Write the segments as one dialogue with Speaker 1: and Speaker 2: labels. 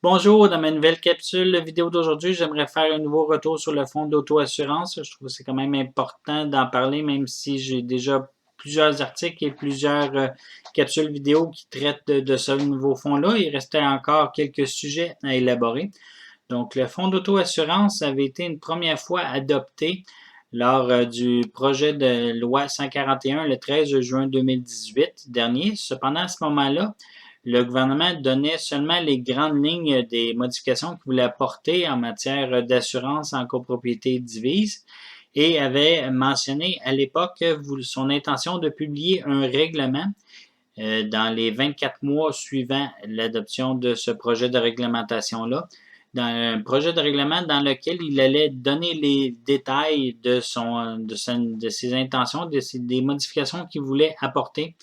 Speaker 1: Bonjour, dans ma nouvelle capsule vidéo d'aujourd'hui, j'aimerais faire un nouveau retour sur le fonds d'auto-assurance. Je trouve que c'est quand même important d'en parler, même si j'ai déjà plusieurs articles et plusieurs capsules vidéo qui traitent de ce nouveau fonds-là. Il restait encore quelques sujets à élaborer. Donc, le fonds d'auto-assurance avait été une première fois adopté lors du projet de loi 141 le 13 juin 2018 dernier. Cependant, à ce moment-là, le gouvernement donnait seulement les grandes lignes des modifications qu'il voulait apporter en matière d'assurance en copropriété divise et avait mentionné à l'époque son intention de publier un règlement dans les 24 mois suivant l'adoption de ce projet de réglementation-là, dans un projet de règlement dans lequel il allait donner les détails de ses intentions, des modifications qu'il voulait apporter.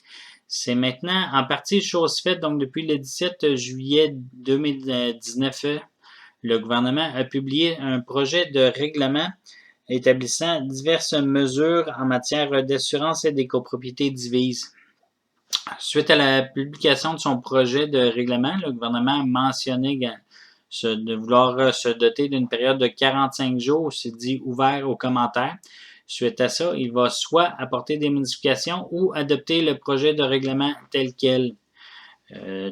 Speaker 1: C'est maintenant en partie chose faite, donc depuis le 17 juillet 2019, le gouvernement a publié un projet de règlement établissant diverses mesures en matière d'assurance et des copropriétés divises. Suite à la publication de son projet de règlement, le gouvernement a mentionné de vouloir se doter d'une période de 45 jours, c'est dit ouvert aux commentaires. Suite à ça, il va soit apporter des modifications ou adopter le projet de règlement tel quel.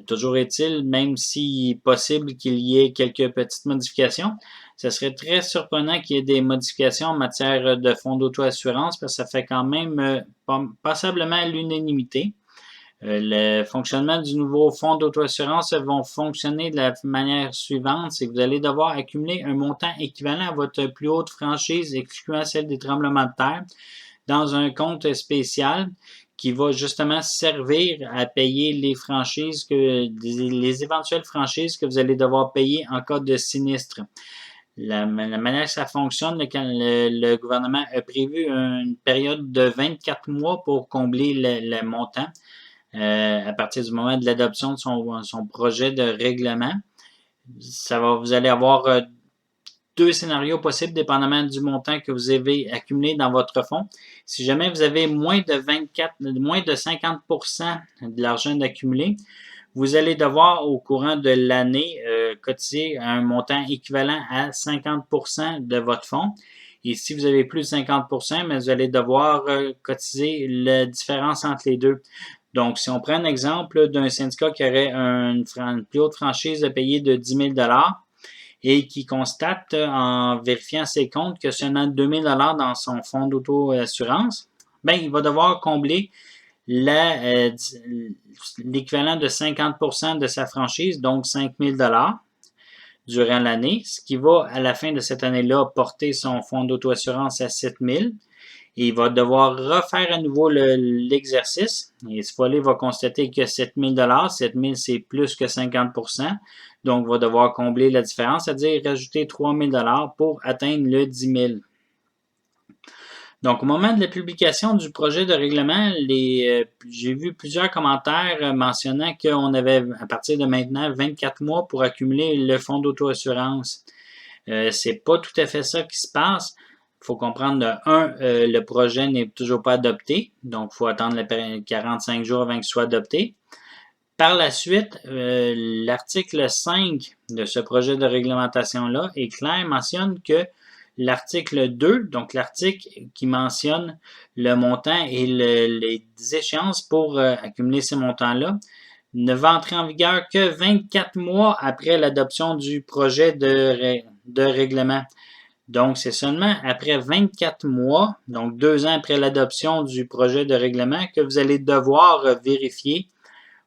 Speaker 1: Toujours est-il, même s'il est possible qu'il y ait quelques petites modifications, ce serait très surprenant qu'il y ait des modifications en matière de fonds d'auto-assurance parce que ça fait quand même passablement l'unanimité. Le fonctionnement du nouveau fonds d'auto-assurance va fonctionner de la manière suivante, c'est que vous allez devoir accumuler un montant équivalent à votre plus haute franchise, excluant celle des tremblements de terre, dans un compte spécial qui va justement servir à payer les éventuelles franchises que vous allez devoir payer en cas de sinistre. La manière que ça fonctionne, quand le gouvernement a prévu une période de 24 mois pour combler le montant. À partir du moment de l'adoption de son projet de règlement. Vous allez avoir deux scénarios possibles dépendamment du montant que vous avez accumulé dans votre fonds. Si jamais vous avez moins de 50% de l'argent d'accumuler, vous allez devoir au courant de l'année cotiser un montant équivalent à 50% de votre fonds. Et si vous avez plus de 50%, mais vous allez devoir cotiser la différence entre les deux. Donc, si on prend un exemple d'un syndicat qui aurait une plus haute franchise à payer de 10 000 et qui constate en vérifiant ses comptes que seulement 2 000 dans son fonds d'auto-assurance, ben, il va devoir combler l'équivalent de 50% de sa franchise, donc 5 000 durant l'année, ce qui va, à la fin de cette année-là, porter son fonds d'auto-assurance à 7 000. Et il va devoir refaire à nouveau l'exercice. Et ce fois-là, il va constater que 7 000 7 000 c'est plus que 50%. Donc, il va devoir combler la différence, c'est-à-dire rajouter 3 000 pour atteindre le 10 000. Donc, au moment de la publication du projet de règlement, j'ai vu plusieurs commentaires mentionnant qu'on avait, à partir de maintenant, 24 mois pour accumuler le fonds d'auto-assurance. C'est pas tout à fait ça qui se passe. Il faut comprendre, le projet n'est toujours pas adopté, donc il faut attendre 45 jours avant qu'il soit adopté. Par la suite, l'article 5 de ce projet de réglementation-là est clair, mentionne que l'article 2, donc l'article qui mentionne le montant et les échéances pour accumuler ces montants-là, ne va entrer en vigueur que 24 mois après l'adoption du projet de règlement. Donc, c'est seulement après 24 mois, donc 2 ans après l'adoption du projet de règlement, que vous allez devoir vérifier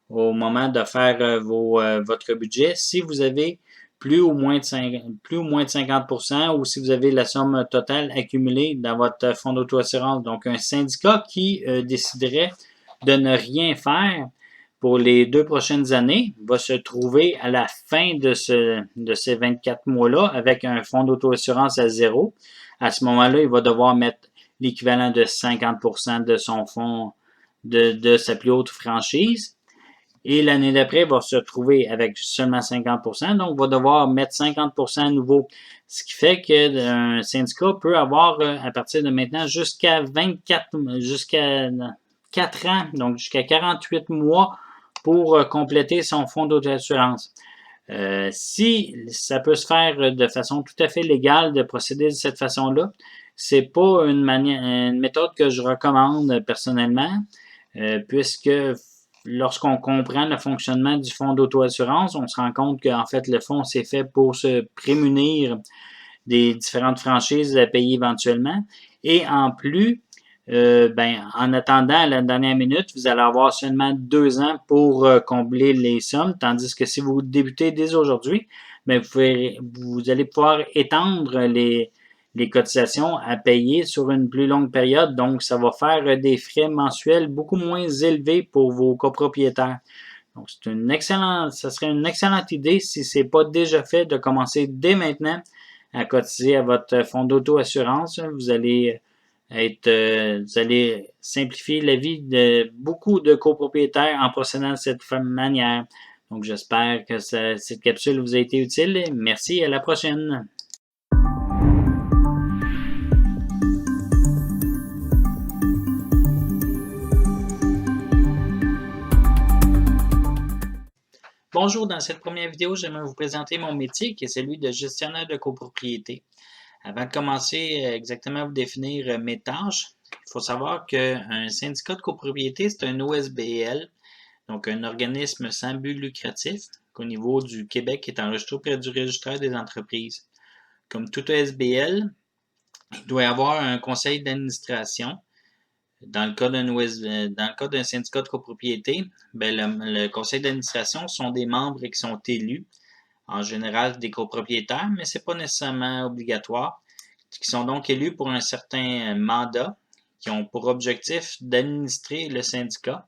Speaker 1: au moment de faire votre budget si vous avez plus ou moins de 50% ou si vous avez la somme totale accumulée dans votre fonds d'auto-assurance. Donc, un syndicat qui déciderait de ne rien faire pour les 2 prochaines années va se trouver à la fin de ces 24 mois-là avec un fonds d'auto-assurance à zéro. À ce moment-là, il va devoir mettre l'équivalent de 50% de son fonds de sa plus haute franchise. Et l'année d'après, il va se trouver avec seulement 50%, donc il va devoir mettre 50% à nouveau. Ce qui fait qu'un syndicat peut avoir, à partir de maintenant, jusqu'à 4 ans, donc jusqu'à 48 mois pour compléter son fonds d'auto-assurance. Si ça peut se faire de façon tout à fait légale de procéder de cette façon-là, c'est pas une méthode que je recommande personnellement, puisque lorsqu'on comprend le fonctionnement du fonds d'auto-assurance, on se rend compte qu'en fait, le fonds s'est fait pour se prémunir des différentes franchises à payer éventuellement. Et en plus, en attendant à la dernière minute, vous allez avoir seulement 2 ans pour combler les sommes, tandis que si vous débutez dès aujourd'hui, vous allez pouvoir étendre les cotisations à payer sur une plus longue période. Donc, ça va faire des frais mensuels beaucoup moins élevés pour vos copropriétaires. Donc, ça serait une excellente idée, si ce n'est pas déjà fait, de commencer dès maintenant à cotiser à votre fonds d'auto-assurance. Vous allez simplifier la vie de beaucoup de copropriétaires en procédant de cette manière. Donc, j'espère que cette capsule vous a été utile. Merci, à la prochaine. Bonjour, dans cette première vidéo, j'aimerais vous présenter mon métier qui est celui de gestionnaire de copropriété. Avant de commencer exactement à vous définir mes tâches, il faut savoir qu'un syndicat de copropriété, c'est un OSBL, donc un organisme sans but lucratif qu'au niveau du Québec est enregistré auprès du registraire des entreprises. Comme tout OSBL, il doit y avoir un conseil d'administration. Dans le cas d'un syndicat de copropriété, le conseil d'administration sont des membres qui sont élus, en général des copropriétaires, mais ce n'est pas nécessairement obligatoire, qui sont donc élus pour un certain mandat, qui ont pour objectif d'administrer le syndicat.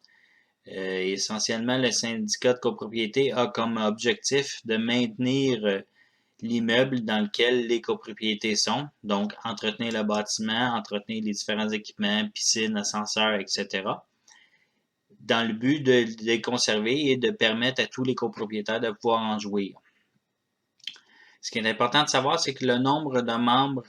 Speaker 1: Essentiellement, le syndicat de copropriété a comme objectif de maintenir l'immeuble dans lequel les copropriétés sont, donc entretenir le bâtiment, entretenir les différents équipements, piscines, ascenseurs, etc., dans le but de les conserver et de permettre à tous les copropriétaires de pouvoir en jouir. Ce qui est important de savoir, c'est que le nombre de membres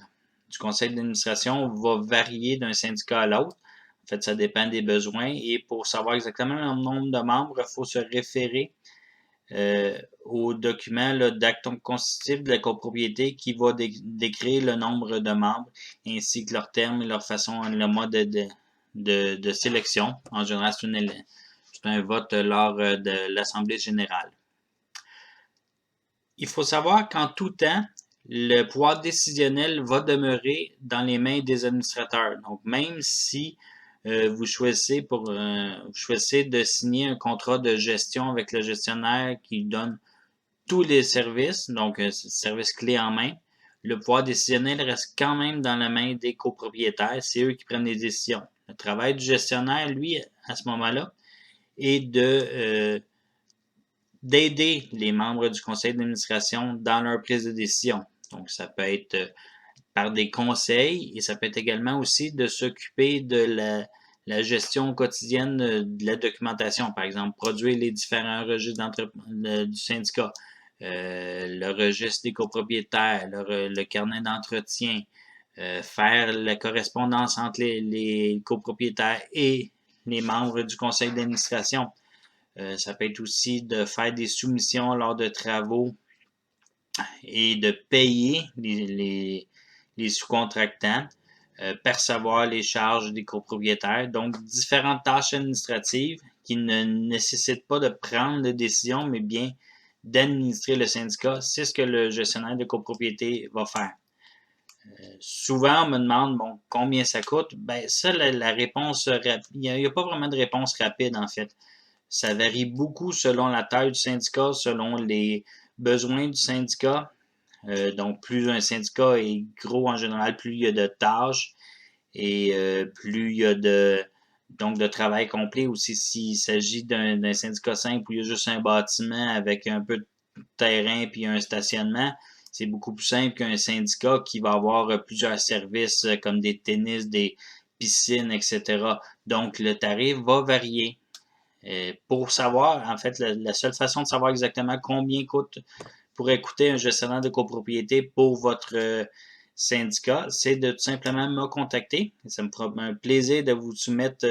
Speaker 1: du conseil d'administration va varier d'un syndicat à l'autre. En fait, ça dépend des besoins et pour savoir exactement le nombre de membres, il faut se référer au document d'acte constitutif de la copropriété qui va décrire le nombre de membres ainsi que leurs termes et leur façon, le mode de sélection. En général, c'est un vote lors de l'Assemblée générale. Il faut savoir qu'en tout temps, le pouvoir décisionnel va demeurer dans les mains des administrateurs. Donc, même si vous choisissez de signer un contrat de gestion avec le gestionnaire qui donne tous les services, donc service clé en main, le pouvoir décisionnel reste quand même dans la main des copropriétaires. C'est eux qui prennent les décisions. Le travail du gestionnaire, lui, à ce moment-là, est d'aider les membres du conseil d'administration dans leur prise de décision. Donc, ça peut être par des conseils et ça peut être également aussi de s'occuper de la gestion quotidienne de la documentation. Par exemple, produire les différents registres du syndicat, le registre des copropriétaires, le carnet d'entretien, faire la correspondance entre les copropriétaires et les membres du conseil d'administration. Ça peut être aussi de faire des soumissions lors de travaux et de payer les sous-contractants, percevoir les charges des copropriétaires. Donc, différentes tâches administratives qui ne nécessitent pas de prendre de décision, mais bien d'administrer le syndicat. C'est ce que le gestionnaire de copropriété va faire. Souvent, on me demande, combien ça coûte? Ça, la réponse, il n'y a pas vraiment de réponse rapide, en fait. Ça varie beaucoup selon la taille du syndicat, selon les besoins du syndicat. Donc, plus un syndicat est gros en général, plus il y a de tâches et plus il y a de travail complet. Aussi, s'il s'agit d'un syndicat simple où il y a juste un bâtiment avec un peu de terrain puis un stationnement, c'est beaucoup plus simple qu'un syndicat qui va avoir plusieurs services comme des tennis, des piscines, etc. Donc, le tarif va varier. Pour savoir, en fait, la seule façon de savoir exactement combien pourrait coûter un gestionnaire de copropriété pour votre syndicat, c'est de tout simplement me contacter. Ça me fera un plaisir de vous soumettre,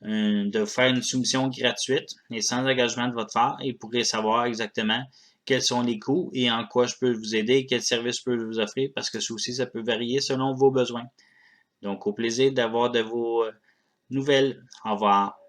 Speaker 1: de faire une soumission gratuite et sans engagement de votre part et vous pourrez savoir exactement quels sont les coûts et en quoi je peux vous aider et quels services je peux vous offrir parce que ça aussi, ça peut varier selon vos besoins. Donc, au plaisir d'avoir de vos nouvelles. Au revoir.